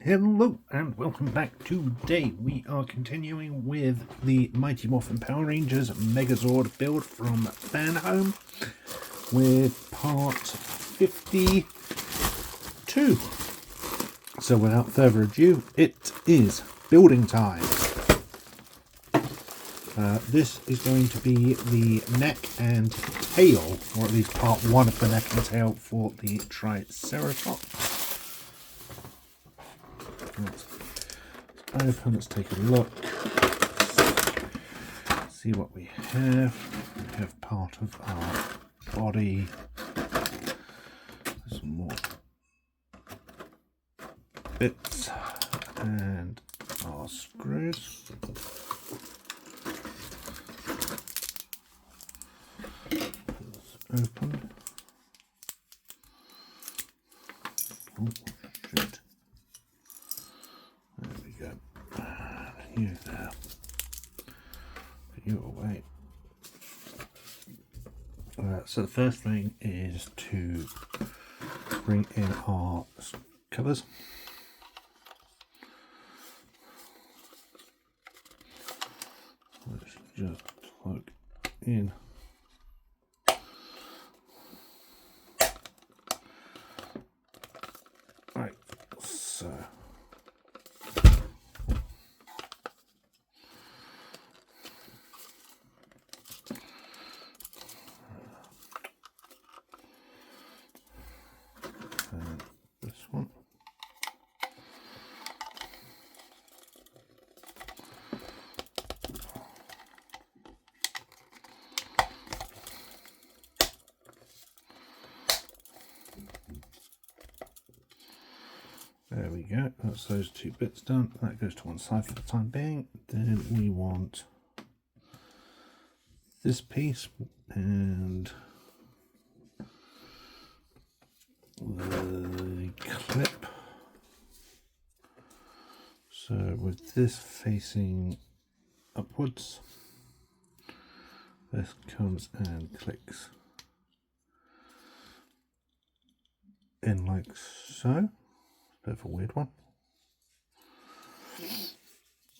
Hello and welcome back. Today we are continuing with the Mighty Morphin Power Rangers Megazord build from Fanhome with part 52. So without further ado, it is building time. This is going to be the neck and tail, or at least part one of the neck and tail for the Triceratops. Let's take a look, see what we have. We have part of our body, some more bits, and our screws. Let's open. Oh, shit. There we go. You there. Put you away. So the first thing is to bring in our covers. Let's just plug in. Right, so this one. There we go, that's those two bits done. That goes to one side for the time being. Then we want this piece and the clip. So with this facing upwards, this comes and clicks in like so. Bit of a weird one.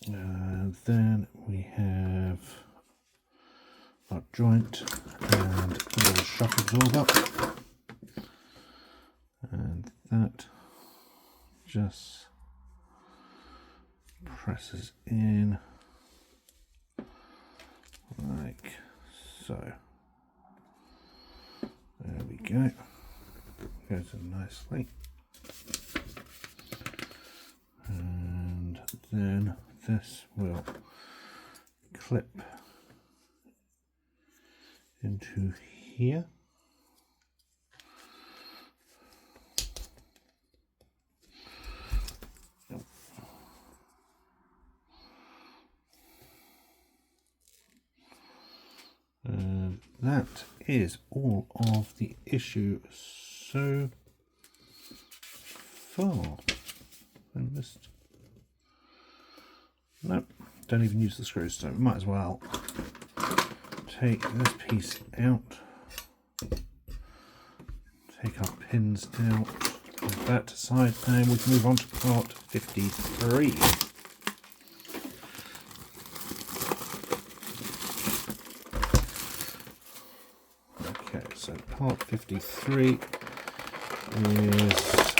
And then we have our joint and a little shock absorber, and that just presses in like so. There we go. Goes in nicely. And then this will clip into here. And that is all of the issue so far. I missed. Nope, don't even use the screws, so might as well take this piece out, take our pins out, put that aside, and we can move on to part 53. Okay, so part 53 is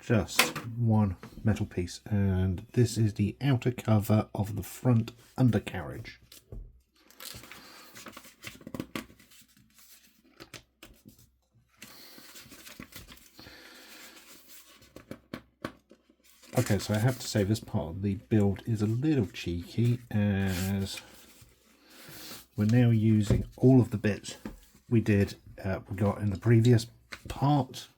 just one metal piece, and this is the outer cover of the front undercarriage. Okay, so I have to say this part of the build is a little cheeky, as we're now using all of the bits we got in the previous part.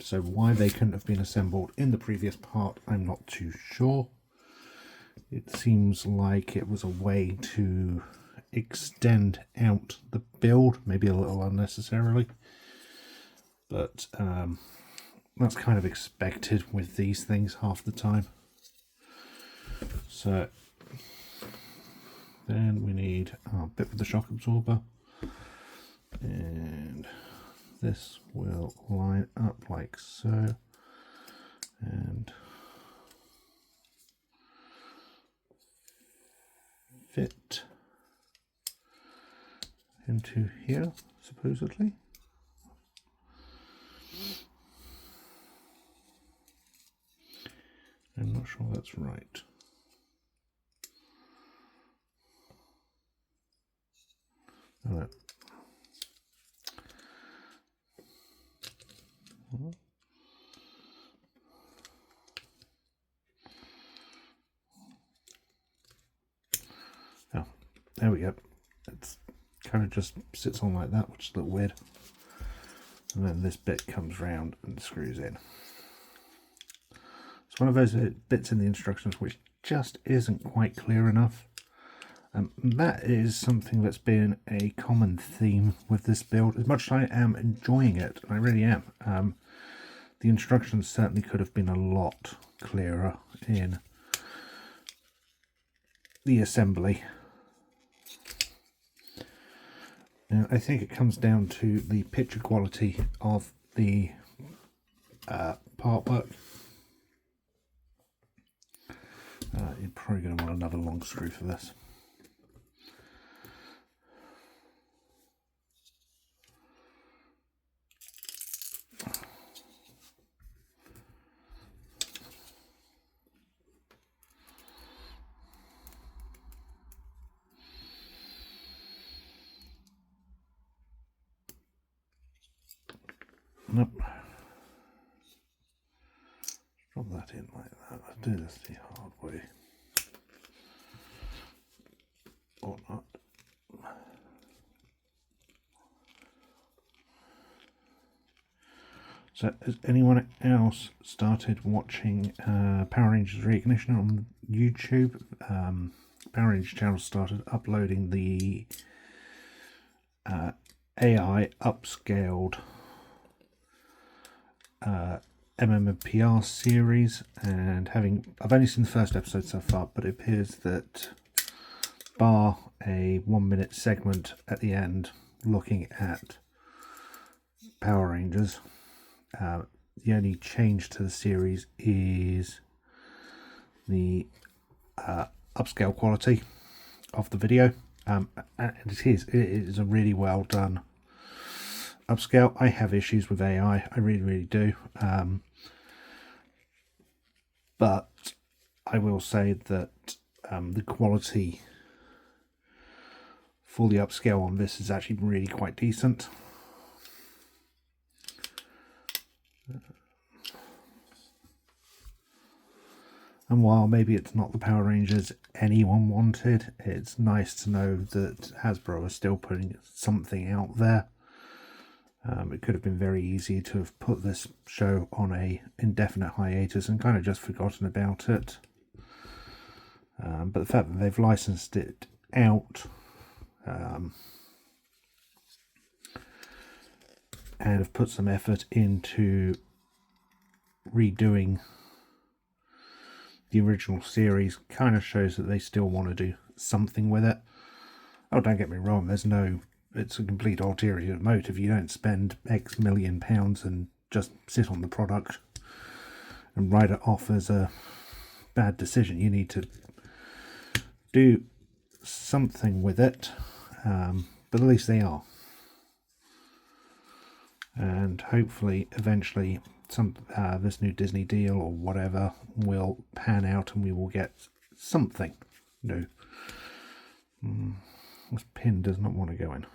So why they couldn't have been assembled in the previous part, I'm not too sure. It seems like it was a way to extend out the build, maybe a little unnecessarily, but that's kind of expected with these things half the time. So then we need our bit with the shock absorber, and this will line up like so. and fit into here, supposedly. I'm not sure that's right. No. Oh, there we go. It's kind of just sits on like that, which is a little weird. And then this bit comes round and screws in. It's one of those bits in the instructions which just isn't quite clear enough. That is something that's been a common theme with this build. As much as I am enjoying it, and I really am, the instructions certainly could have been a lot clearer in the assembly. Now, I think it comes down to the picture quality of the part work. You're probably going to want another long screw for this. Nope. Drop that in like that. I'll do this the hard way. Or not. So has anyone else started watching Power Rangers Reignition on YouTube? Power Rangers channel started uploading the AI upscaled MMPR series, and I've only seen the first episode so far, but it appears that bar a 1 minute segment at the end looking at Power Rangers, the only change to the series is the upscale quality of the video, and it is a really well done upscale. I have issues with AI, I really do, but I will say that the quality for the upscale on this is actually really quite decent. And while maybe it's not the Power Rangers anyone wanted, it's nice to know that Hasbro are still putting something out there. It could have been very easy to have put this show on a indefinite hiatus and kind of just forgotten about it. But the fact that they've licensed it out and have put some effort into redoing the original series kind of shows that they still want to do something with it. Oh, don't get me wrong, it's a complete ulterior motive. You don't spend X million pounds and just sit on the product and write it off as a bad decision. You need to do something with it, but at least they are. And hopefully eventually this new Disney deal or whatever will pan out and we will get something new. This pin does not want to go in.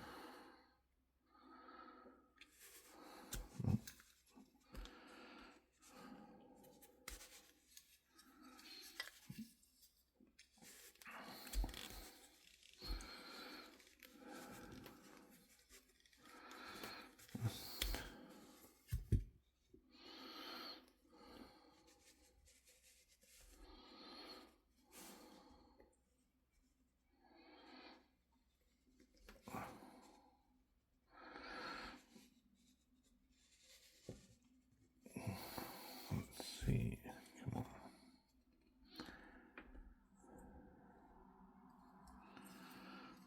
Come on.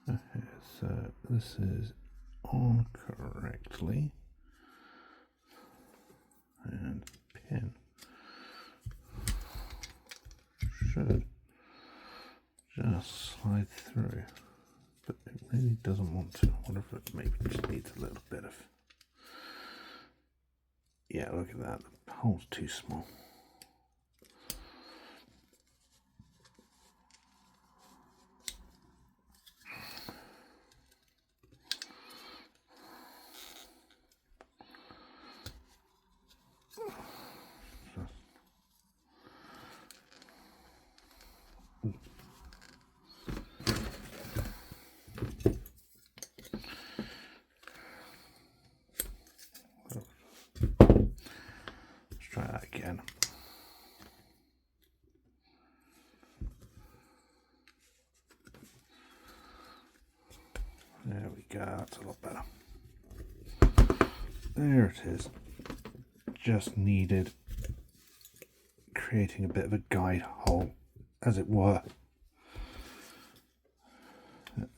Okay, so this is on correctly, and pin slide through, but it really doesn't want to. I wonder if it maybe just needs a little bit of, yeah, look at that, the hole's too small. Try that again. There we go, that's a lot better. There it is. Just needed creating a bit of a guide hole, as it were.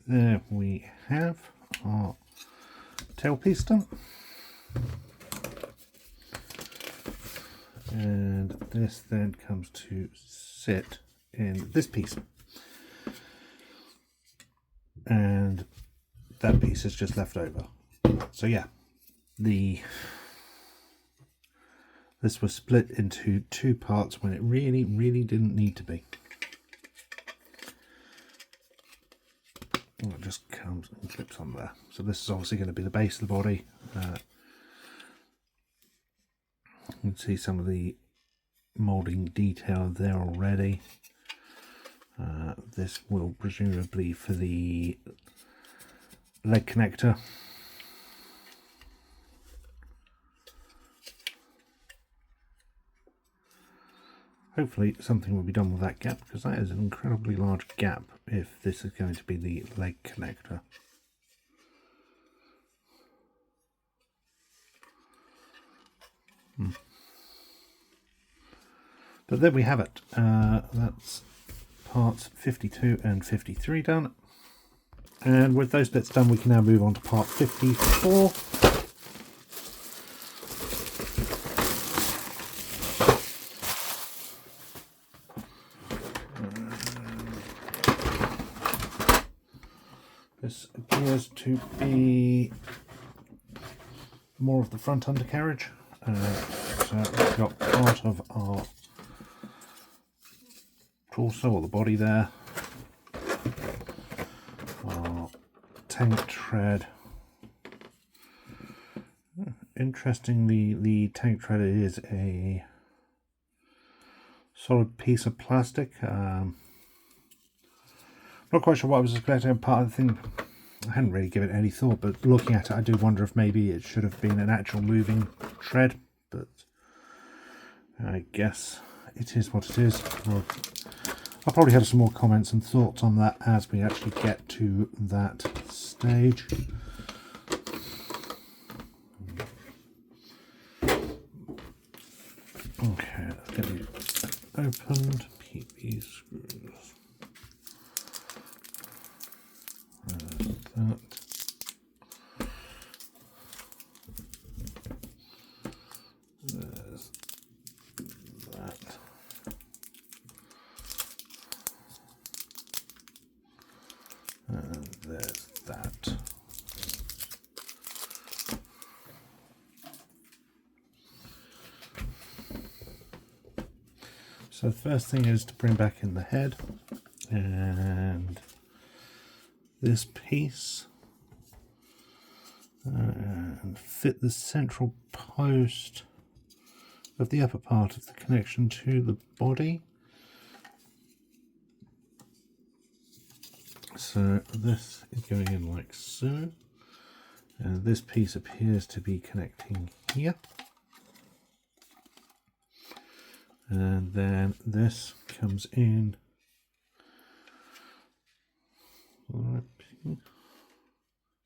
There we have our tailpiece done. And this then comes to sit in this piece, and that piece is just left over. So yeah, this was split into two parts when it really didn't need to be. Well, it just comes and clips on there. So this is obviously going to be the base of the body. You can see some of the moulding detail there already. This will presumably for the leg connector. Hopefully something will be done with that gap, because that is an incredibly large gap if this is going to be the leg connector. But there we have it. That's parts 52 and 53 done. And with those bits done, we can now move on to part 54. This appears to be more of the front undercarriage. So we've got part of our torso, or the body there, our tank tread. Interestingly, the tank tread is a solid piece of plastic. Not quite sure what I was expecting. Part of the thing, I hadn't really given it any thought, but looking at it, I do wonder if maybe it should have been an actual moving tread, but I guess it is what it is. I'll probably have some more comments and thoughts on that as we actually get to that stage. Okay, let's get these opened. PP screws. There's that. There's that. And there's that. So the first thing is to bring back in the head, and this piece, and fit the central post of the upper part of the connection to the body. So this is going in like so, and this piece appears to be connecting here, and then this comes in.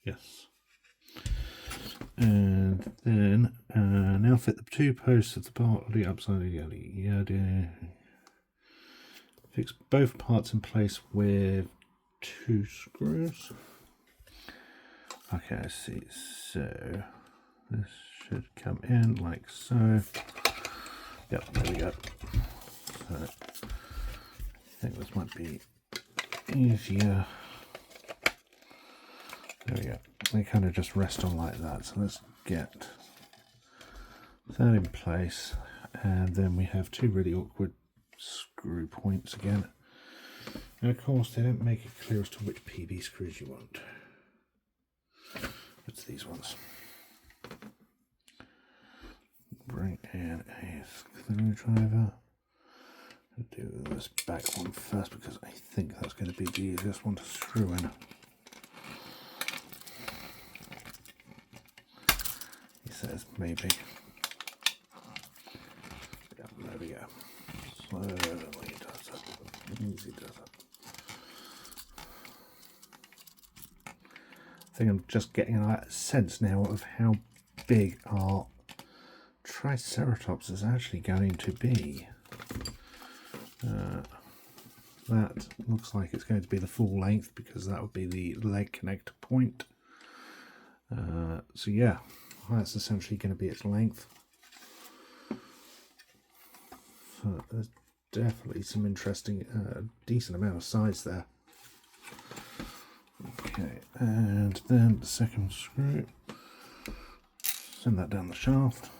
Yes, and then now fit the two posts of the body upside down. Fix both parts in place with 2 screws. Okay, I see. So this should come in like so. Yep, there we go. So I think this might be easier. There we go. They kind of just rest on like that. So let's get that in place. And then we have two really awkward screw points again. And of course they don't make it clear as to which PB screws you want. It's these ones. Bring in a screwdriver. I'll do this back one first because I think that's going to be the easiest one to screw in. He says maybe. Yeah, there we go. Slowly does it. Easy does it. I think I'm just getting a sense now of how big our Triceratops is actually going to be. That looks like it's going to be the full length because that would be the leg connector point. So yeah, that's essentially going to be its length. So there's definitely some interesting, decent amount of size there. Okay, and then the second screw. Send that down the shaft.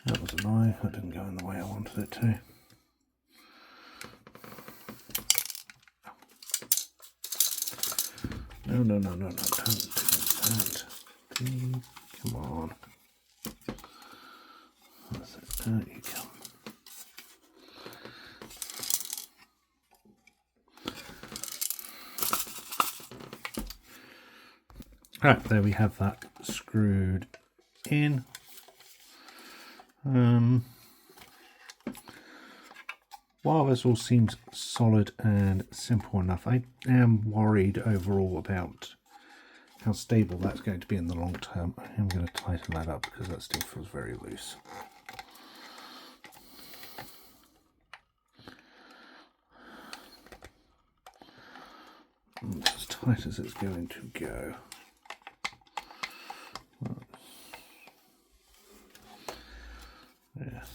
That was annoying, that didn't go in the way I wanted it to. No, don't do that. Please, come on. That's it, there you go. Right, there we have that screwed in. While this all seems solid and simple enough, I am worried overall about how stable that's going to be in the long term. I am going to tighten that up because that still feels very loose. And as tight as it's going to go. Yes.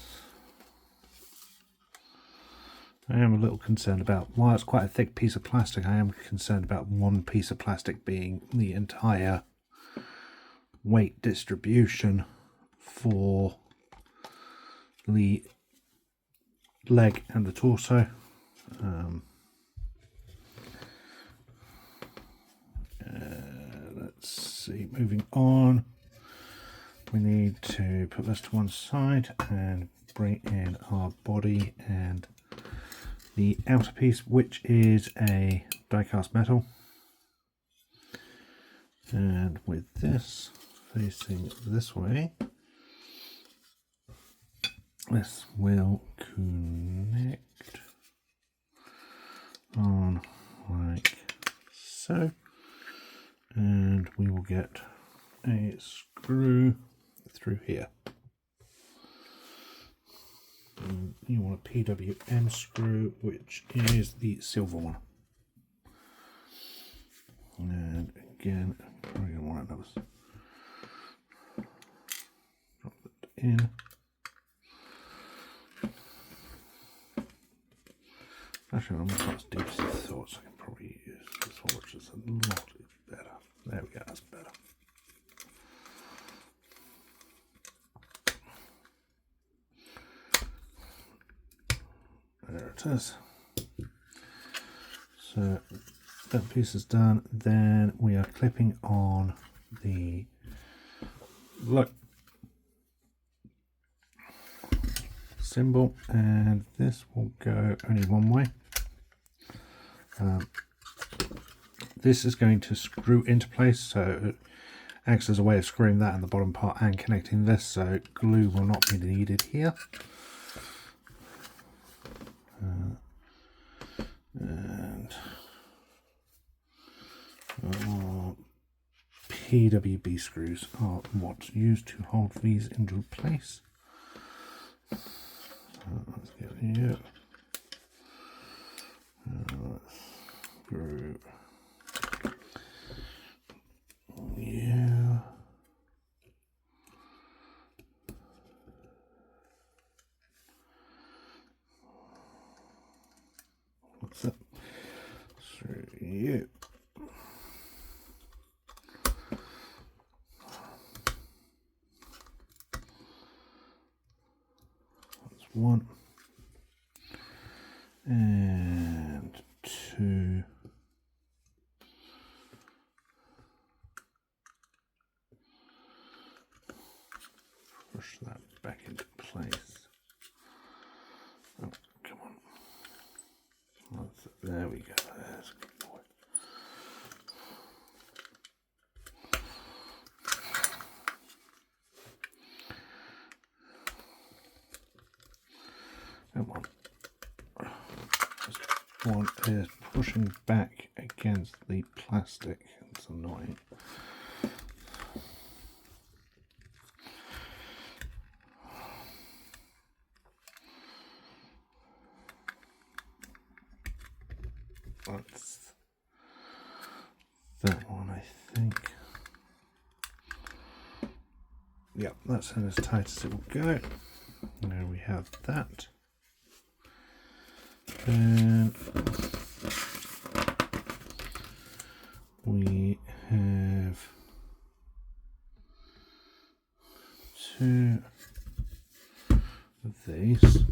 I am a little concerned about, while it's quite a thick piece of plastic, I am concerned about one piece of plastic being the entire weight distribution for the leg and the torso. Let's see, moving on. We need to put this to one side and bring in our body and the outer piece, which is a die-cast metal. And with this facing this way, this will connect on like so. And we will get a screw through here. And you want a PWM screw, which is the silver one. And again, probably going to want another. Drop it in. Actually, I'm not as deep as I thought, so I can probably use this one, which is a lot better. There we go, that's better. There it is. So that piece is done. Then we are clipping on the look symbol, and this will go only one way. This is going to screw into place, so it acts as a way of screwing that in the bottom part and connecting this, so glue will not be needed here. And PWB screws are what's used to hold these into place. Let's get here. Let's screw. Yeah. That's it. Through you. That's one. And two. Push that back into place. Oh, come on. There we go. That's a good boy. Come on. This one is pushing back against the plastic. It's annoying. That's that one, I think. Yep, that's in as tight as it will go. Now we have that. Then we have two of these.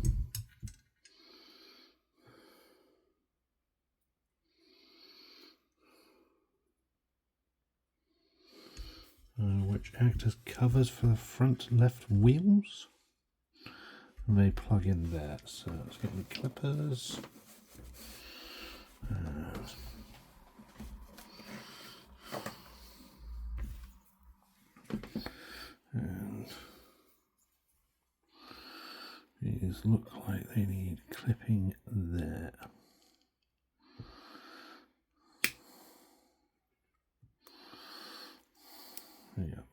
Which act as covers for the front left wheels. And they plug in there. So let's get the clippers. And these look like they need clipping there. Yep.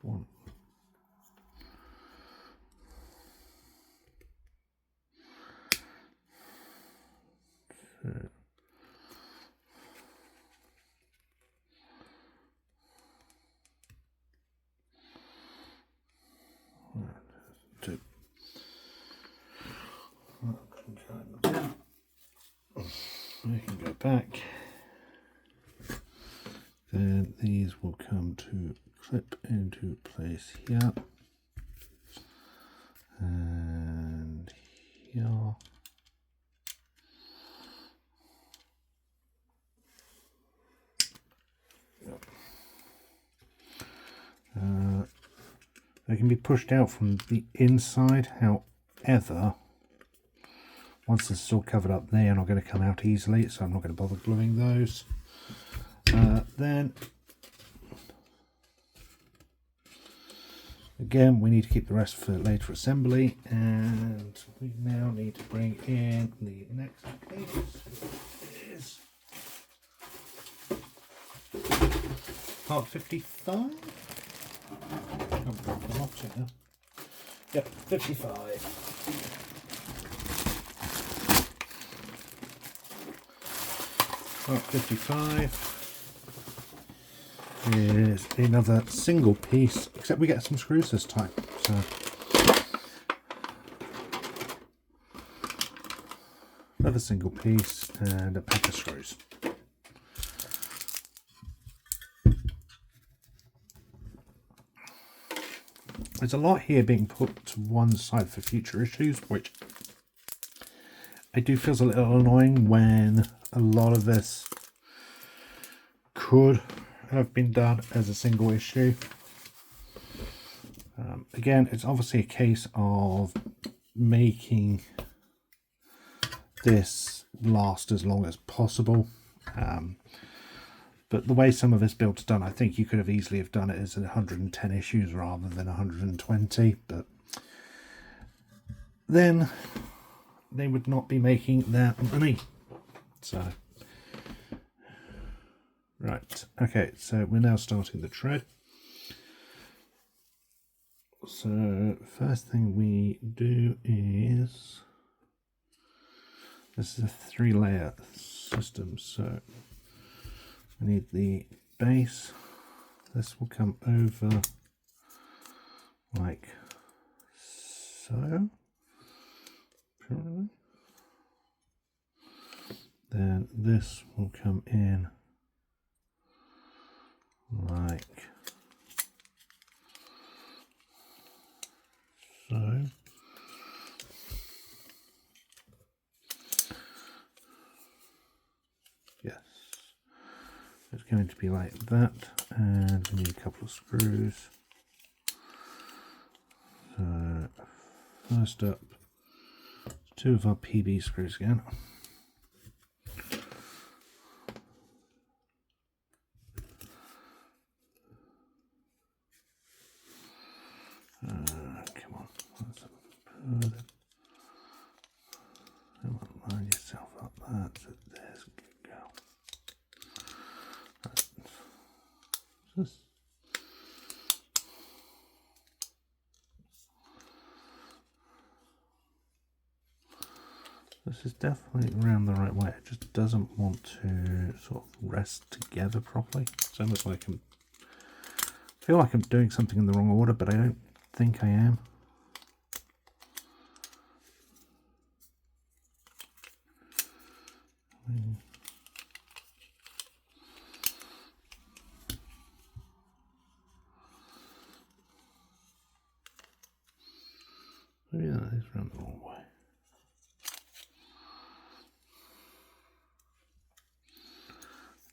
One. Two. Two. We can go back. Then these will come to clip into place here and here. Yep. They can be pushed out from the inside, however, once this is all covered up, they are not going to come out easily, so I'm not going to bother gluing those. Then again, we need to keep the rest for later assembly, and we now need to bring in the next piece, which is part 55. Yep, 55. Part 55 is another single piece, except we get some screws this time. So another single piece and a pack of screws. There's a lot here being put to one side for future issues, which I do feel a little annoying when a lot of this could have been done as a single issue. Again, it's obviously a case of making this last as long as possible. But the way some of this build's done, I think you could have easily have done it as 110 issues rather than 120. But then they would not be making that money. So, right, okay, so we're now starting the tread. So, first thing we do is, this is a 3-layer system, so we need the base. This will come over like so. currently. Then this will come in like so. Yes, it's going to be like that, and we need a couple of screws. So first up, 2 of our PB screws again. Come on, come on, line yourself up. That's it. There's a good girl. Right. This is definitely around the right way. It just doesn't want to sort of rest together properly. It's almost like I feel like I'm doing something in the wrong order, but I don't think I am. Maybe that is around the wrong way.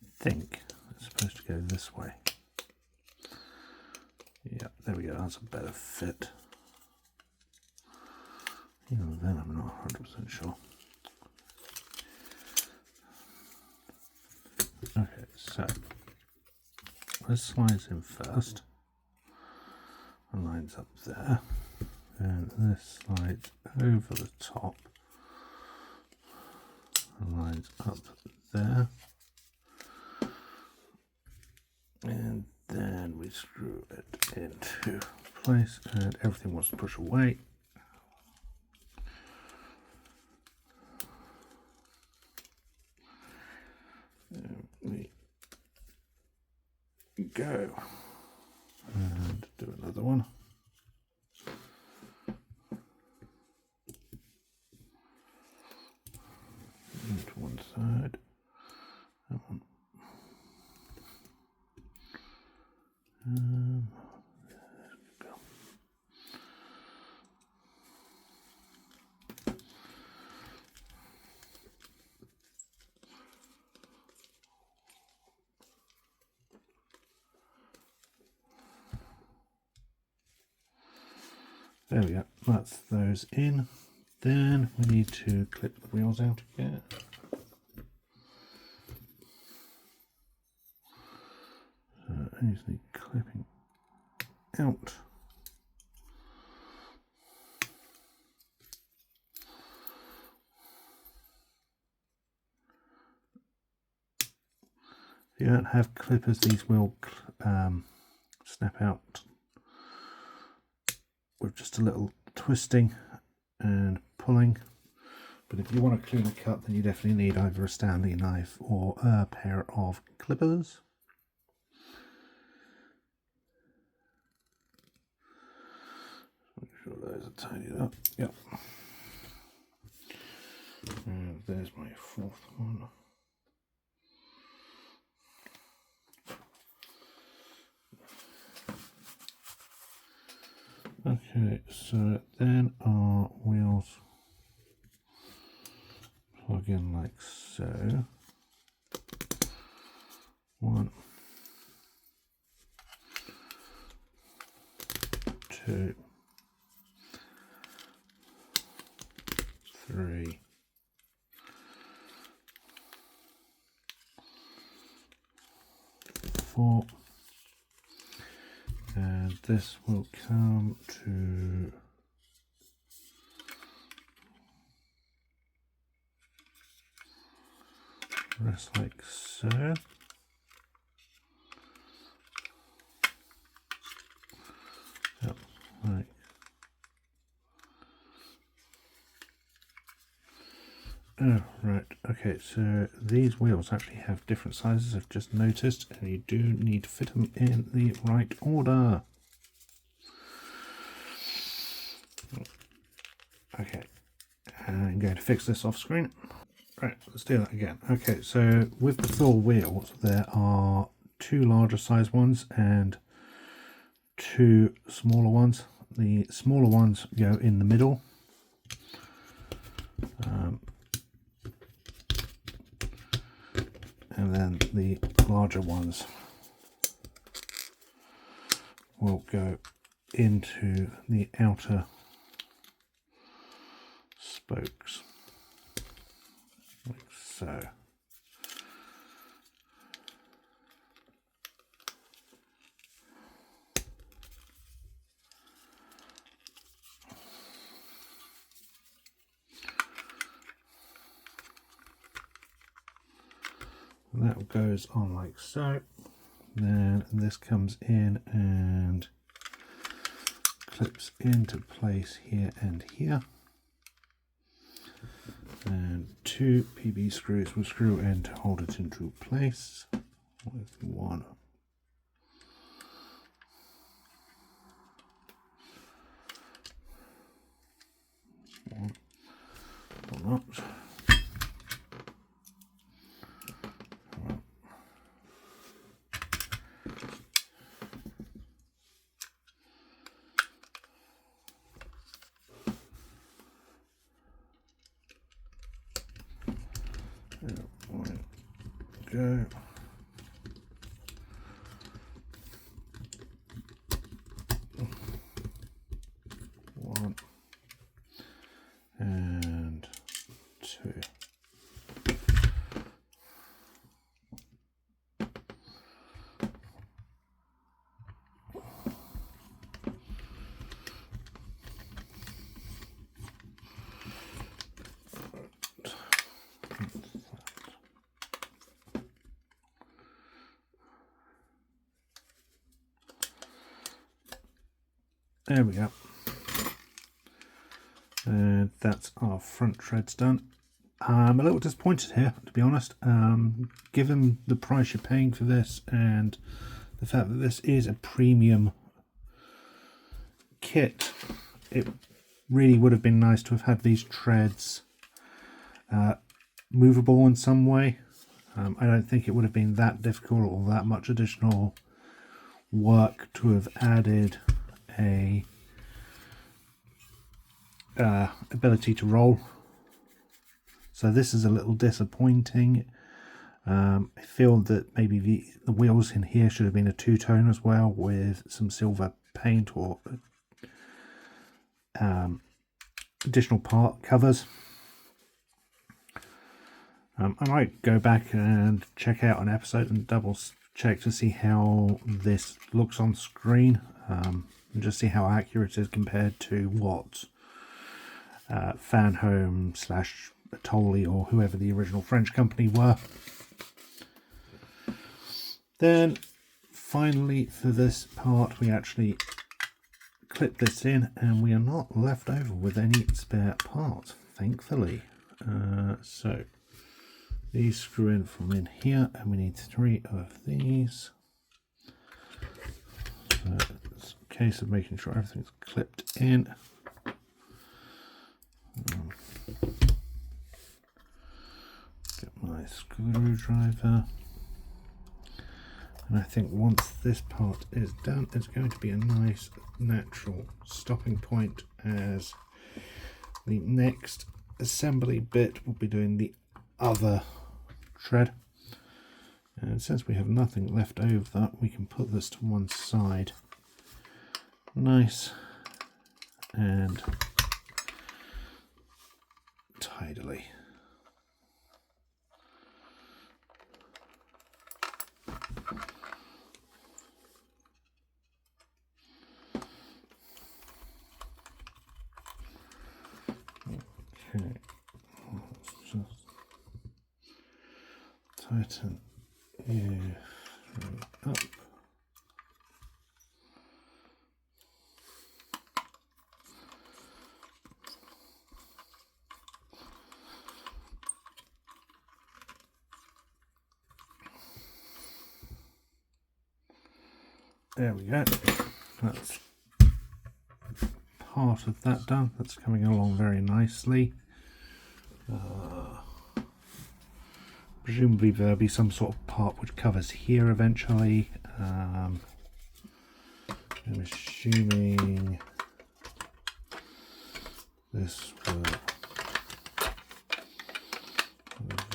I think it's supposed to go this way. Yeah, there we go. That's a better fit. Even then, I'm not 100% sure. Okay, so this slides in first and lines up there, and this slides over the top and lines up there, and then we screw it into place, and everything wants to push away. There we go, and do another one. Into one side, that one. There we go. There we go, that's those in. Then we need to clip the wheels out again. So I just need clipping out. If you don't have clippers, these will snap out with just a little twisting and pulling. But if you want a cleaner cut, then you definitely need either a Stanley knife or a pair of clippers. Make sure those are tidied up. Yep. And there's my 4th one. Okay, so then our wheels plug in like so. 1, 2, 3, 4, and this will come to rest like so. Yep, right. Oh, right, okay, so these wheels actually have different sizes, I've just noticed, and you do need to fit them in the right order. Okay, And I'm going to fix this off screen. Right, let's do that again. Okay, so with the Thor wheels, there are 2 larger size ones and 2 smaller ones. The smaller ones go in the middle. And then the larger ones will go into the outer spokes, like so. And that goes on like so. Then this comes in and clips into place here and here. And 2 PB screws will screw in to hold it into place with one. One or not. Go. One and 2. There we go. And that's our front treads done. I'm a little disappointed here, to be honest. Given the price you're paying for this and the fact that this is a premium kit, it really would have been nice to have had these treads movable in some way. I don't think it would have been that difficult or that much additional work to have added a ability to roll. So this is a little disappointing. I feel that maybe the wheels in here should have been a 2-tone as well, with some silver paint or additional part covers. I might go back and check out an episode and double check to see how this looks on screen, and just see how accurate it is compared to what Fanhome / Atoli or whoever the original French company were. Then finally for this part we actually clip this in and we are not left over with any spare parts, thankfully. So these screw in from in here and we need 3 of these. So it's a case of making sure everything's clipped in. Get my screwdriver, and I think once this part is done, it's going to be a nice natural stopping point, as the next assembly bit will be doing the other tread. And since we have nothing left over, we can put this to one side nice and tidily. Okay, let's just tighten you up. There we go. That's part of that done. That's coming along very nicely. Presumably there'll be some sort of part which covers here eventually. I'm assuming this will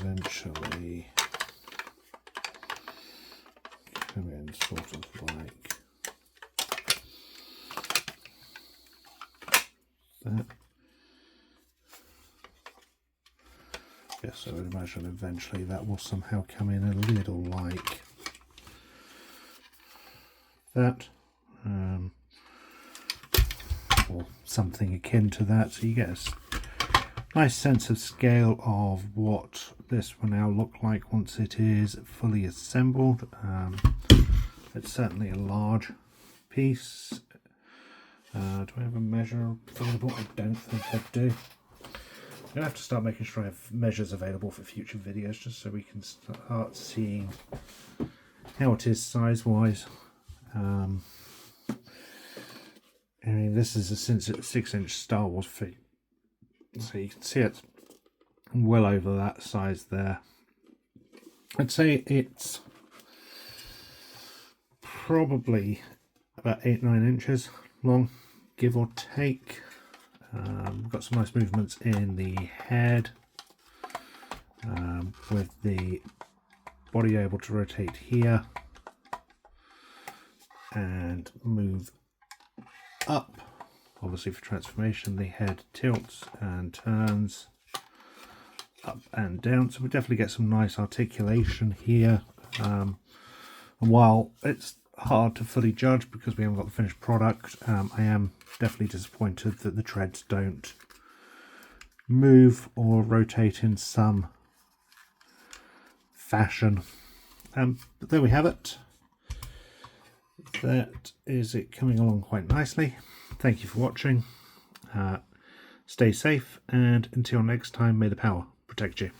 eventually come in sort of like that. Yes, I would imagine eventually that will somehow come in a little like that, or something akin to that, so you get a nice sense of scale of what this will now look like once it is fully assembled. It's certainly a large piece. Do I have a measure available? I don't think I do. I'm going to have to start making sure I have measures available for future videos, just so we can start seeing how it is size-wise. I mean, this is a 6-inch Star Wars figure, so you can see it's well over that size there. I'd say it's probably about 8-9 inches long, give or take. We've got some nice movements in the head, with the body able to rotate here and move up. Obviously for transformation, the head tilts and turns up and down, so we definitely get some nice articulation here. And while it's hard to fully judge because we haven't got the finished product, I am definitely disappointed that the treads don't move or rotate in some fashion. But there we have it. That is it, coming along quite nicely. Thank you for watching. Stay safe, and until next time, may the power protect you.